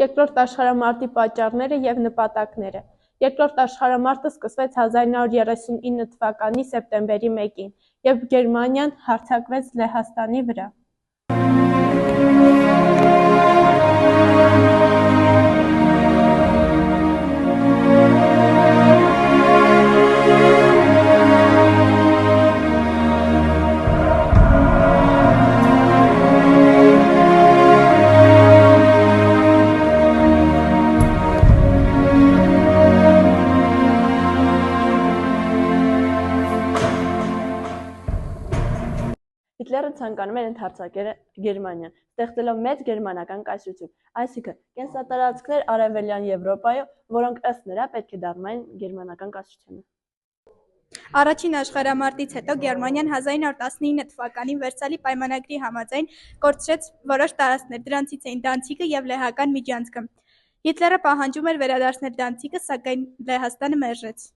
Երկրորդ աշխարհամարտի պատճառները և նպատակները։ Երկրորդ աշխարհամարտը սկսվեց 1939 թվականի սեպտեմբերի 1-ին, երբ Գերմանիան հարձակվեց Լեհաստանի վրա։ Հիտլերը ցանկանում էր ընդհարձակել Գերմանիան, ստեղծելով մեծ գերմանական կայսրություն, այսինքն կենսատարածքներ Արևելյան Եվրոպայում, որոնք ըստ նրա պետք է դառնային գերմանական կայսրությանը։ Առաջին աշխարհամարտից հետո Գերմանիան 1919 թվականին Վերսալի պայմանագրի համաձայն կորցրեց որոշ տարածքներ, դրանցից էին Դանցիգը և Լեհական միջանցքը։ Հիտլերը պահանջում էր վերադարձնել Դանցիգը, սակայն Լեհաստանը մերժեց։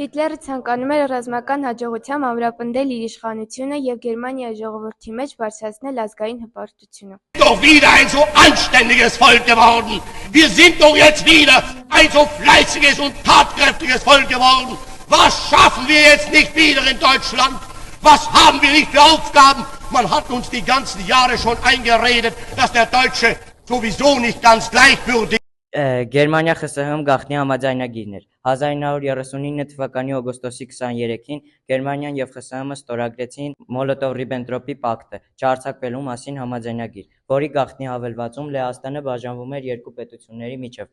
Հիտլերը ցանկանում էր ռազմական հաջողությամբ ամրապնդել իր իշխանությունը և Գերմանիայի ժողովրդի մեջ բարձրացնել ազգային հպարտությունը։ Doch wieder ein so anständiges Volk geworden. Wir sind doch jetzt wieder ein so fleißiges und tatkräftiges Volk geworden. Was schaffen wir jetzt nicht wieder in Deutschland? Was haben wir nicht für Aufgaben? Man hat uns die ganzen Jahre schon eingeredet, dass der Deutsche sowieso nicht ganz gleichwürdig Գերմանիա ԽՍՀՄ գաղտնի համաձայնագիրն էր։ 1939 թվականի օգոստոսի 23-ին Գերմանիան և ԽՍՀՄ ստորագրեցին Մոլոտով-Ռիբենտրոպի պակտը, չհարձակվելու մասին համաձայնագիր, որի գաղտնի հավելվածում Լեհաստանը բաժանվում էր երկու պետությունների միջև։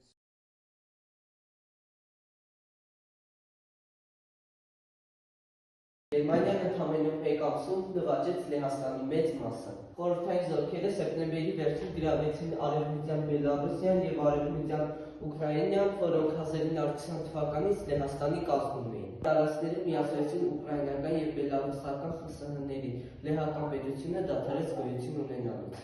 Գերմանիան ընդամենը մեկ ամսում նվաճեց Լեհաստանի մեծ մասը։ Խորհրդային զորքերը սեպտեմբերի վերջին գրավեցին Արևմտյան Բելառուսյան և Արևմտյան Ուկրաինան, որոնք 1920 թվականից Լեհաստանի կազմում էին։ Տարածքները միացրեցին ուկրաինական և բելառուսական ԽՍՀՄ-ների, Լեհական պետությունը դադարեց գոյություն ունենալուց։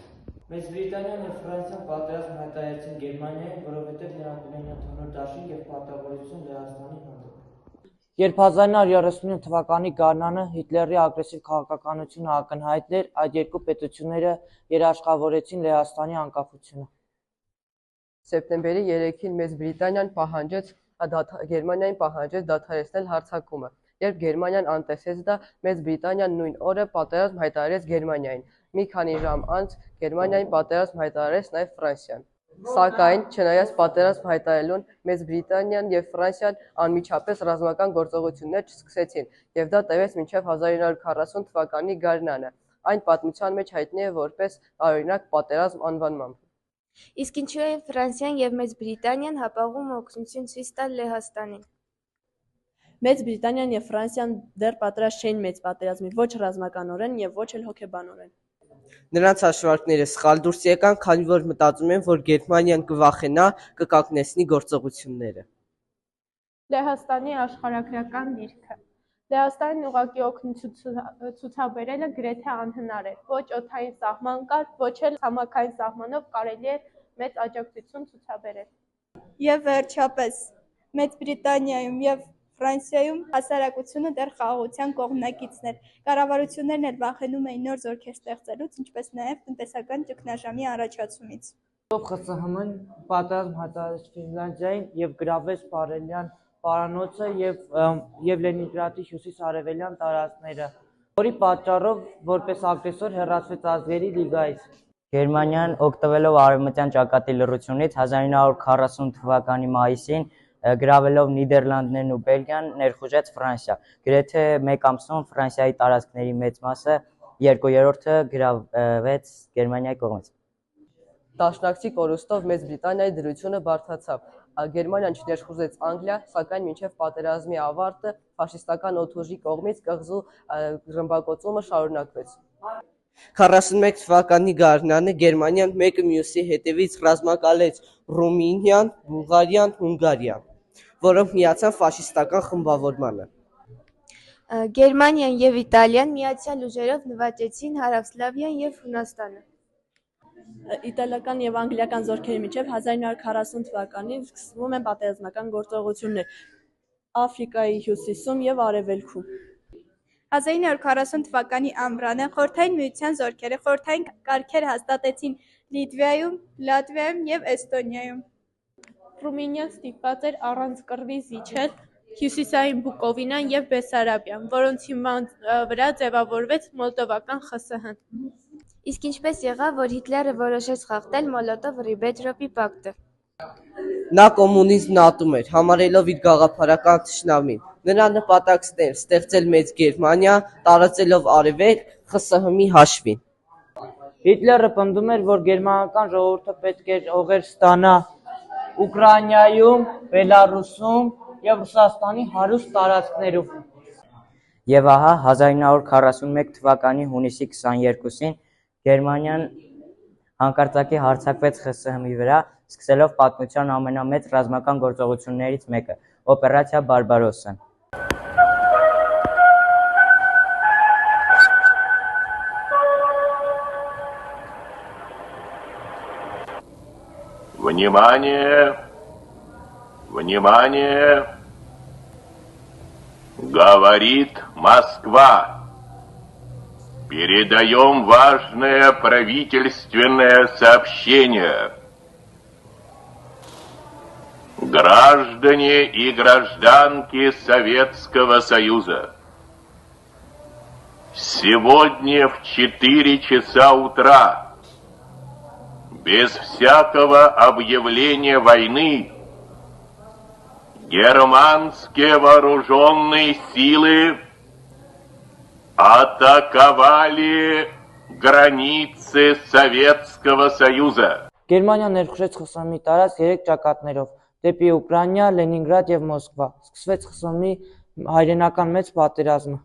Մեծ Բրիտանիան և Ֆրանսիան պատերազմ հայտարարեցին Գերմանիային, որովհետև նրանք ունեն ընդհանուր դաշինք և պարտավորություն Լեհաստանի հանդեպ։ Երբ 1939 թվականի գարնանը Հիտլերի ագրեսիվ քաղաքականությունը ակնհայտ էր, այդ երկու պետությունները երաշխավորեցին Լեհաստանի անկախությունը։ Սեպտեմբերի 3-ին Մեծ Բրիտանիան Գերմանիային պահանջեց դադարեցնել հարձակումը։ Երբ Գերմանիան անտեսեց դա, Մեծ Բրիտանիան նույն օրը պատերազմ հայտարարեց Գերմանիային։ Մի քանի ժամ անց Գերմանիային պատերազմ հայտարարեց նաև Ֆրանսիան։ Սակայն, չնայած պատերազմ հայտարարելուն, Մեծ Բրիտանիան և Ֆրանսիան անմիջապես ռազմական գործողություններ չսկսեցին, և դա տևեց մինչև 1940 թվականի գարնանը։ Այն պատմության մեջ հայտնի է որպես տարօրինակ պատերազմ անվանմամբ։ Իսկ ինչու էին Ֆրանսիան և Մեծ Բրիտանիան հապաղում օգնություն ցույց տալ Լեհաստանին։ Մեծ Բրիտանիան և Ֆրանսիան դեռ պատրաստ չէին մեծ պատերազմի, ոչ ռազմականորեն և ոչ էլ հոգեբանորեն։ Նրանց հաշվարկները սխալ դուրս եկան, քանի որ մտածում են, որ Գերմանիան կվախենա, կկանգնեցնի գործողությունները։ Լեհաստանի աշխարհագրական դիրքը։ Լեհաստանին ուղղակի օգնություն ցուցաբերելը գրեթե անհնար էր։ Ոչ օդային սահման կար, ոչ էլ ցամաքային սահմանով կարելի էր մեծ աջակցություն ցուցաբերել։ Եվ վերջապես, Մեծ Բրիտանիայում և Ֆրանսիայում հասարակությունը դեռ խաղաղության կողմնակիցն էր։ Կառավարություններն էլ վախենում էին նոր զորքեր ստեղծելուց, ինչպես նաև տնտեսական ճգնաժամի առաջացումից։ ԽՍՀՄ-ն պատերազմ հայտարարեց Ֆինլանդիային և գրավեց Պարելյան պարանոցը և Լենինգրադի հյուսիս-արևելյան տարածքները, որի պատճառով որպես ագրեսոր հեռացվեց Ազգերի լիգայից։ Գերմանիան օգտվելով արևմտյան ճակատի լռությունից 1940 թվականի մայիսին գրավելով Նիդերլանդներն ու Բելգիան ներխուժեց Ֆրանսիա։ Գրեթե մեկ ամսում Ֆրանսիայի տարածքների մեծ մասը, 2/3-ը գրավվեց Գերմանիայի կողմից։ Դաշնակցի կորուստով Մեծ Բրիտանիայի դրությունը բարդացավ։ Գերմանիան չներխուժեց Անգլիա, սակայն մինչև պատերազմի ավարտը ֆաշիստական օդուժի կողմից կղզու ռմբակոծումը շարունակվեց։ 41 թվականի գարնանը Գերմանիան մեկը մյուսի հետևից ռազմակալեց Ռումինիան, Բուլղարիան, Հունգարիան, որոնք միացան ֆաշիստական խմբավորմանը։ Գերմանիան և Իտալիան միացյալ ուժերով նվաճեցին Հարավսլավիան և Հունաստանը։ Իտալական և անգլիական զորքերի միջև 1940 թվականին սկսվում են պատերազմական գործողություններ Աֆրիկայի հյուսիսում և արևելքում։ 1940 թվականի ամռանը Խորհրդային Միության զորքերը խորհրդային կարգեր հաստատեցին Լիտվայում, Լատվիայում և Էստոնիայում։ Ռումինիան ստիպված էր առանց կռվի զիջել Հյուսիսային Բուկովինան և Բեսարաբիան, որոնց հիման վրա ձևավորվեց Մոլդովական ԽՍՀ-ն։ Իսկ ինչպես եղավ, որ Հիտլերը որոշեց խախտել Մոլոտով-Ռիբենտրոպի պակտը։ Նա կոմունիզմն ատում էր, համարելով իր գաղափարական թշնամին։ Նրա նպատակն էր ստեղծել մեծ Գերմանիա, տարածելով Արևելք ԽՍՀՄ-ի հաշվին։ Հիտլերը պնդում էր, որ գերմանական ժողովուրդը պետք էր հողեր ստանա Ուկրաինայում, Բելառուսում և Ռուսաստանի հարուստ տարածքներում։ Եվ ահա 1941 թվականի հունիսի 22-ին Գերմանիան հանկարծակի հարձակվեց ԽՍՀՄ-ի վրա, սկսելով պատմության ամենամեծ ռազմական գործողություններից մեկը՝ օպերացիա Բարբարոսսան։ Внимание! Внимание! Говорит Москва. Передаем важное правительственное сообщение. Граждане и гражданки Советского Союза, сегодня в 4 часа утра, без всякого объявления войны, германские вооруженные силы атаковали границы Советского Союза. Գերմանիան ներխուժեց ԽՍՀՄ-ի տարածք 3 ճակատներով՝ դեպի Ուկրաինա, Լենինգրադ և Մոսկվա։ Սկսվեց ԽՍՀՄ-ի հայրենական մեծ պատերազմը։